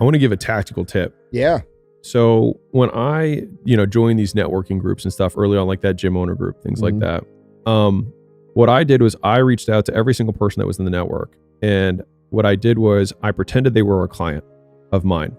I want to give a tactical tip. Yeah. So when I, joined these networking groups and stuff early on, like that gym owner group, things like that. What I did was I reached out to every single person that was in the network. And what I did was I pretended they were a client of mine.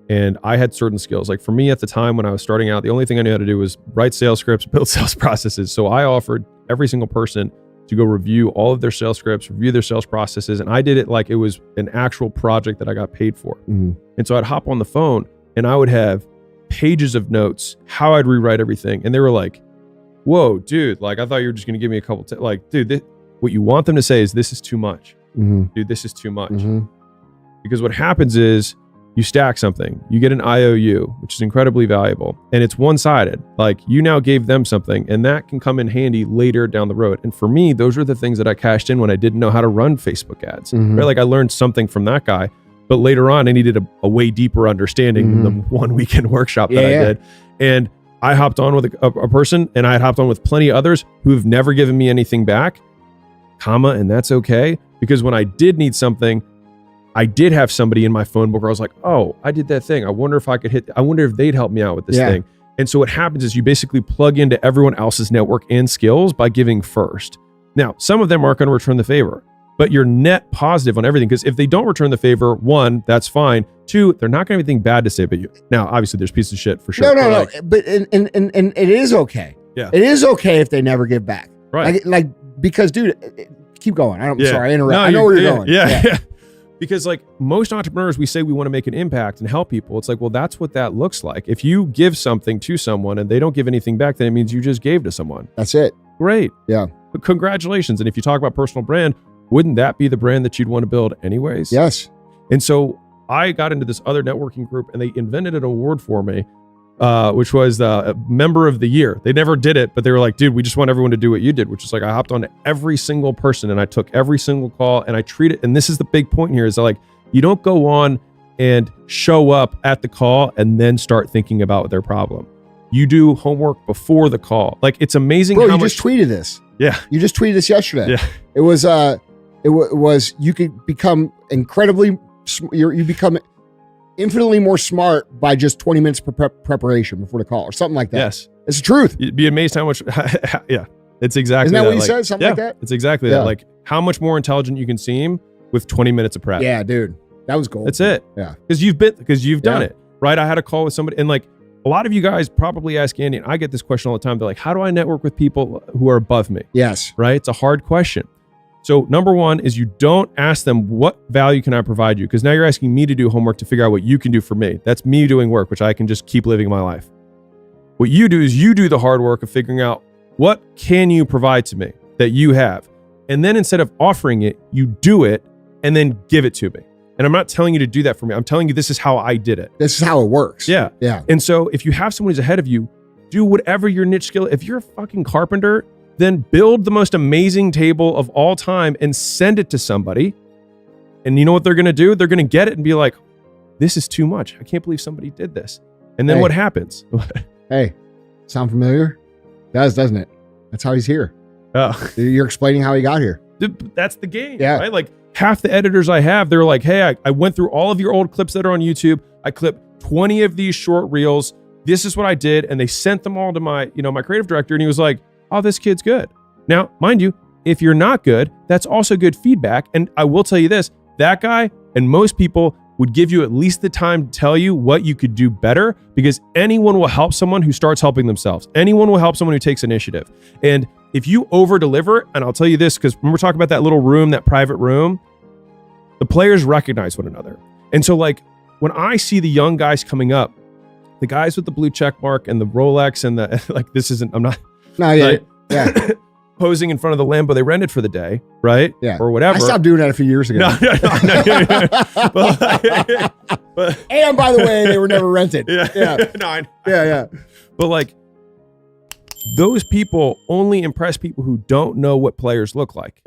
And I had certain skills. Like for me at the time when I was starting out, the only thing I knew how to do was write sales scripts, build sales processes. So I offered every single person to go review all of their sales scripts, review their sales processes. And I did it like it was an actual project that I got paid for. And so I'd hop on the phone and I would have pages of notes, how I'd rewrite everything. And they were like, whoa, dude, like I thought you were just going to give me a couple, like, dude, what you want them to say is this is too much. Dude, this is too much. Because what happens is you stack something, you get an IOU, which is incredibly valuable, and it's one-sided. Like you now gave them something and that can come in handy later down the road. And for me, those are the things that I cashed in when I didn't know how to run Facebook ads, right? Like I learned something from that guy, but later on I needed a way deeper understanding than the one weekend workshop that I did. And I hopped on with a person, and I had hopped on with plenty of others who've never given me anything back, and that's okay. Because when I did need something, I did have somebody in my phone book where I was like, oh, I did that thing. I wonder if I wonder if they'd help me out with this thing. And so what happens is you basically plug into everyone else's network and skills by giving first. Now, some of them aren't going to return the favor, but you're net positive on everything. Because if they don't return the favor, one, that's fine. Two, they're not going to have anything bad to say about you. Now, obviously there's pieces of shit for sure. No. But and it is okay. Yeah. It is okay if they never give back. Right. Like because dude, keep going. Sorry, I interrupt. No, I know where you're going. Yeah. Because like most entrepreneurs, we say we want to make an impact and help people. It's like, well, that's what that looks like. If you give something to someone and they don't give anything back, then it means you just gave to someone. That's it. Great. Yeah. But congratulations. And if you talk about personal brand, wouldn't that be the brand that you'd want to build anyways? Yes. And so I got into this other networking group and they invented an award for me, which was a member of the year. They never did it, but they were like, dude, we just want everyone to do what you did, which is like, I hopped on to every single person and I took every single call and I treat it. And this is the big point here is like, you don't go on and show up at the call and then start thinking about their problem. You do homework before the call. Like it's amazing. Bro, you just tweeted this. Yeah. You just tweeted this yesterday. Yeah. It was, you could become you become infinitely more smart by just 20 minutes preparation before the call or something like that. Yes. It's the truth. You'd be amazed how much, yeah, it's exactly Isn't that what you like, said? Something like that? It's exactly that. Like how much more intelligent you can seem with 20 minutes of prep. Yeah, dude. That was gold. That's it. Yeah. Because you've done it, right? I had a call with somebody and like a lot of you guys probably ask Andy, and I get this question all the time. They're like, how do I network with people who are above me? Yes. Right? It's a hard question. So number one is you don't ask them what value can I provide you? Because now you're asking me to do homework to figure out what you can do for me. That's me doing work, which I can just keep living my life. What you do is you do the hard work of figuring out what can you provide to me that you have. And then instead of offering it, you do it and then give it to me. And I'm not telling you to do that for me. I'm telling you this is how I did it. This is how it works. Yeah. Yeah. And so if you have someone who's ahead of you, do whatever your niche skill. If you're a fucking carpenter, then build the most amazing table of all time and send it to somebody. And you know what they're going to do? They're going to get it and be like, this is too much. I can't believe somebody did this. And then what happens? Hey, sound familiar? It does, doesn't it? That's how he's here. Oh. You're explaining how he got here. That's the game, yeah. Right? Like half the editors I have, they're like, hey, I went through all of your old clips that are on YouTube. I clipped 20 of these short reels. This is what I did. And they sent them all to my creative director. And he was like, oh, this kid's good. Now, mind you, if you're not good, that's also good feedback. And I will tell you this, that guy and most people would give you at least the time to tell you what you could do better, because anyone will help someone who starts helping themselves. Anyone will help someone who takes initiative. And if you over deliver, and I'll tell you this, because when we're talking about that little room, that private room, the players recognize one another. And so like when I see the young guys coming up, the guys with the blue check mark and the Rolex and the, like, this isn't, I'm not, no, yeah. posing in front of the Lambo they rented for the day, right? Yeah. Or whatever. I stopped doing that a few years ago. No. But, and by the way, they were never rented. Yeah. Yeah. But like, those people only impress people who don't know what players look like.